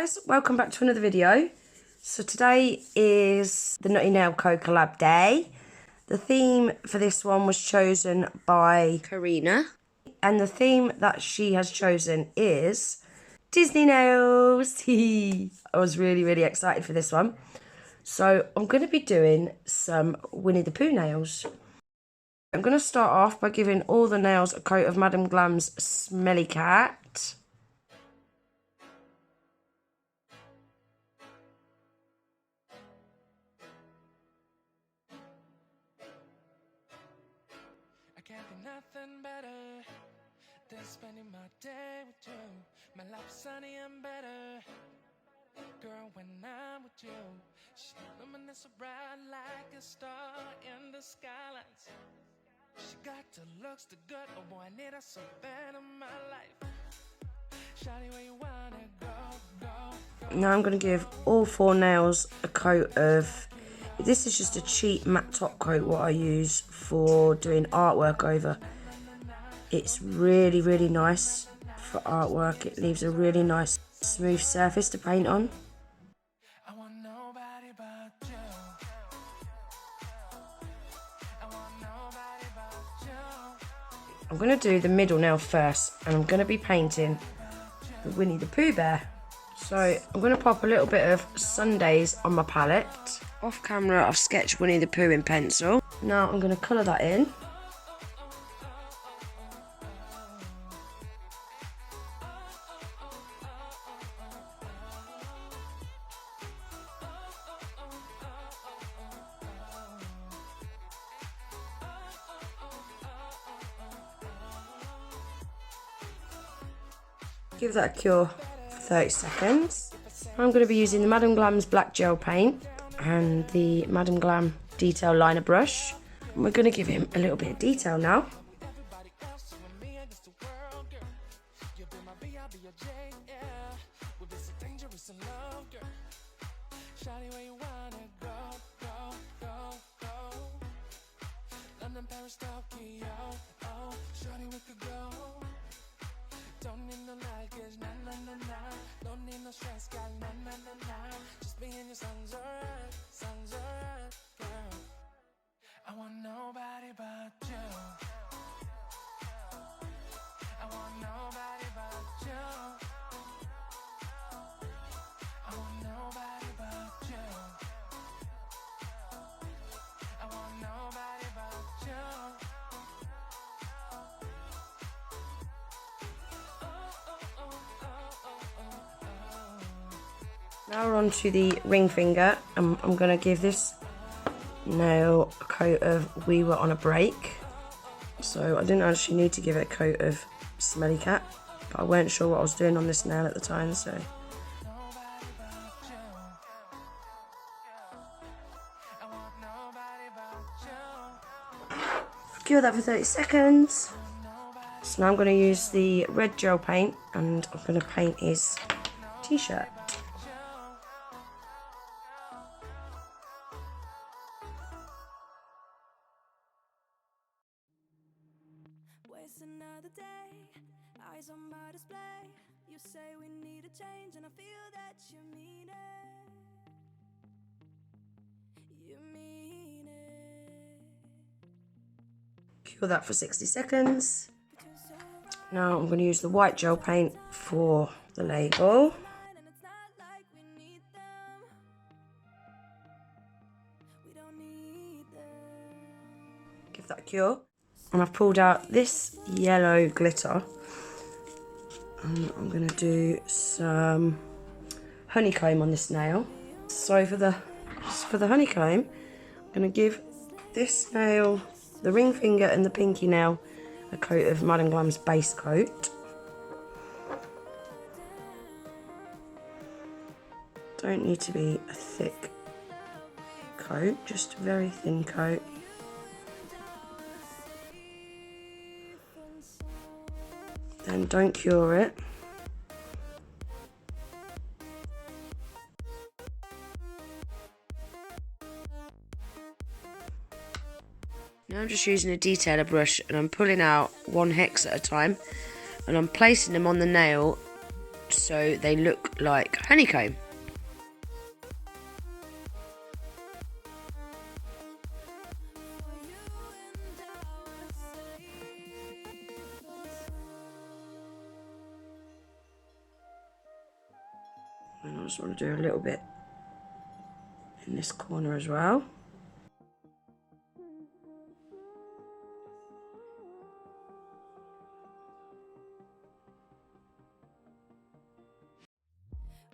guys, welcome back to another video. So today is the Nutty Nail Co collab day. The theme for this one was chosen by Karina, and the theme that she has chosen is Disney nails. I was really excited for this one. So I'm going to be doing some Winnie the Pooh nails. I'm going to start off by giving all the nails a coat of Madam Glam's Smelly Cat. Can't be nothing better than spending my day with you. My life's sunny and better, girl, when I'm with you. She's luminous so bright like a star in the skylines. She got the looks, the good, oh boy, I need her so bad in my life. Shawty, where you wanna go. Now I'm going to give all 4 nails a coat of... This is just a cheap matte top coat what I use for doing artwork over. It's really nice for artwork. It leaves a really nice smooth surface to paint on. I want nobody but you. I want nobody but you. I'm going to do the middle nail first, and I'm going to be painting the Winnie the Pooh bear. So I'm going to pop a little bit of Sundays on my palette. Off camera I've sketched Winnie the Pooh in pencil. Now I'm going to colour that in. Give that a cure for 30 seconds. I'm going to be using the Madam Glam's black gel paint and the Madam Glam detail liner brush. And we're going to give him a little bit of detail now. Don't need no luggage, nah. Don't need no stress, got nah. Just be in your sun's alright, girl. I want nobody but you. I want nobody but you. I want nobody but you. I want nobody but you. Now we're on to the ring finger. I'm going to give this nail a coat of We Were On A Break. So I didn't actually need to give it a coat of Smelly Cat, but I weren't sure what I was doing on this nail at the time, so... Cure that for 30 seconds. So now I'm going to use the red gel paint and I'm going to paint his t-shirt. Another day, eyes on my display. You say we need a change, and I feel that you mean it. You mean it. Cure that for 60 seconds. Now I'm going to use the white gel paint for the label. Give that a cure. And I've pulled out this yellow glitter, and I'm going to do some honeycomb on this nail. So for the honeycomb, I'm going to give this nail, the ring finger and the pinky nail, a coat of Madam Glam's base coat. Don't need to be a thick coat, just a very thin coat. Then don't cure it. Now I'm just using a detailer brush and I'm pulling out 1 hex at a time, and I'm placing them on the nail so they look like honeycomb. And I just want to do a little bit in this corner as well.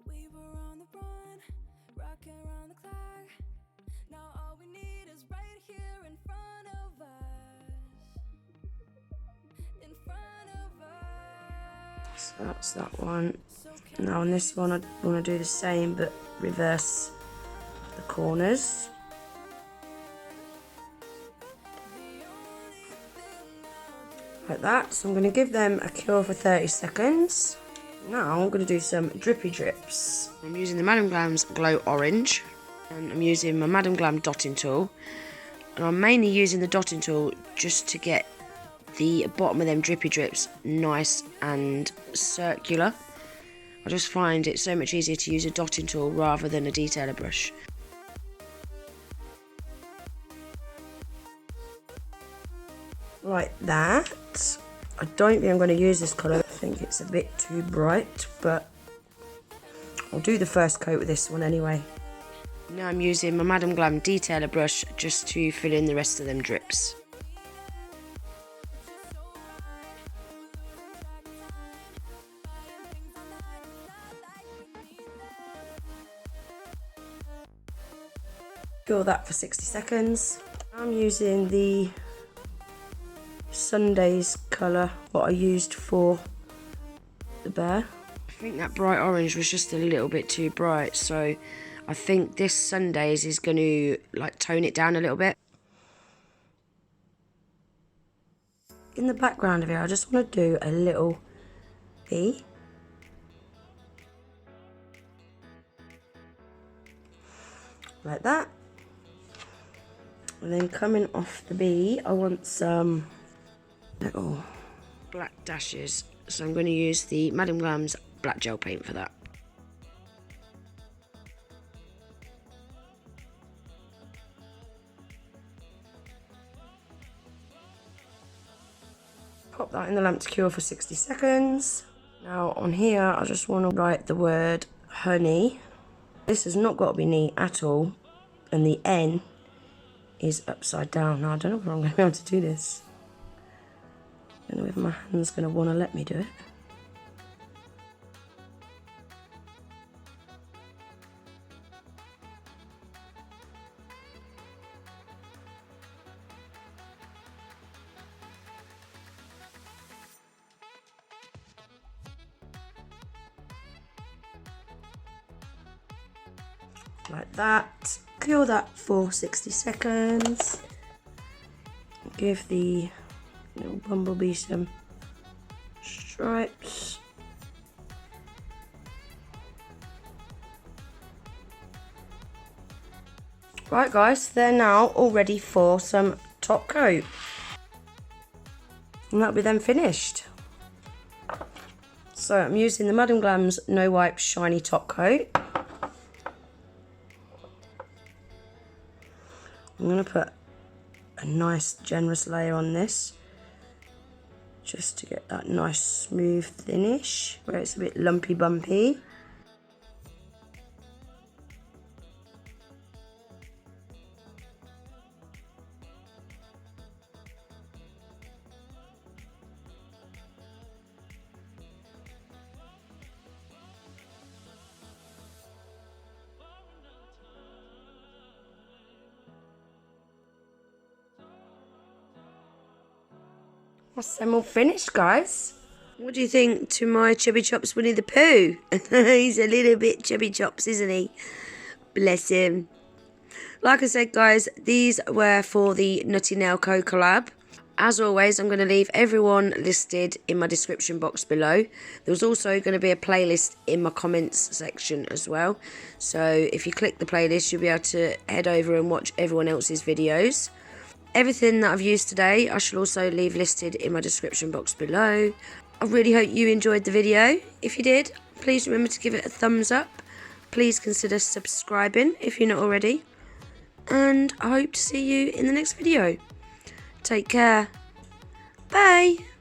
We were on the run, rocking around the clock. Now all we need is right here in front of us. In front of us. So that's that one. Now on this one I want to do the same but reverse the corners. Like that. So I'm going to give them a cure for 30 seconds. Now I'm going to do some drippy drips. I'm using the Madam Glam's Glow Orange, and I'm using my Madam Glam dotting tool, and I'm mainly using the dotting tool just to get the bottom of them drippy drips nice and circular. I just find it so much easier to use a dotting tool rather than a detailer brush. Like that. I don't think I'm going to use this colour. I think it's a bit too bright, but I'll do the first coat with this one anyway. Now I'm using my Madam Glam detailer brush just to fill in the rest of them drips. Cure that for 60 seconds. I'm using the Sunday's colour, what I used for the bear. I think that bright orange was just a little bit too bright, so I think this Sunday's is going to like tone it down a little bit. In the background of here, I just want to do a little bee. Like that. And then coming off the bee, I want some little black dashes. So I'm going to use the Madam Glam's black gel paint for that. Pop that in the lamp to cure for 60 seconds. Now on here, I just want to write the word honey. This has not got to be neat at all. And the N is upside down. Now I don't know if I'm going to be able to do this. I don't know if my hand's going to want to let me do it. Like that. Cure that for 60 seconds. Give the little bumblebee some stripes. Right guys, they're now all ready for some top coat. And that'll be then finished. So I'm using the Madam Glam's No Wipe Shiny Top Coat. I'm going to put a nice generous layer on this, just to get that nice smooth finish where it's a bit lumpy bumpy. That's them all finished, guys. What do you think to my chubby chops Winnie the Pooh? He's a little bit chubby chops, isn't he? Bless him. Like I said, guys, these were for the Nutty Nail Co collab. As always, I'm going to leave everyone listed in my description box below. There's also going to be a playlist in my comments section as well. So if you click the playlist, you'll be able to head over and watch everyone else's videos. Everything that I've used today, I shall also leave listed in my description box below. I really hope you enjoyed the video. If you did, please remember to give it a thumbs up. Please consider subscribing if you're not already. And I hope to see you in the next video. Take care. Bye.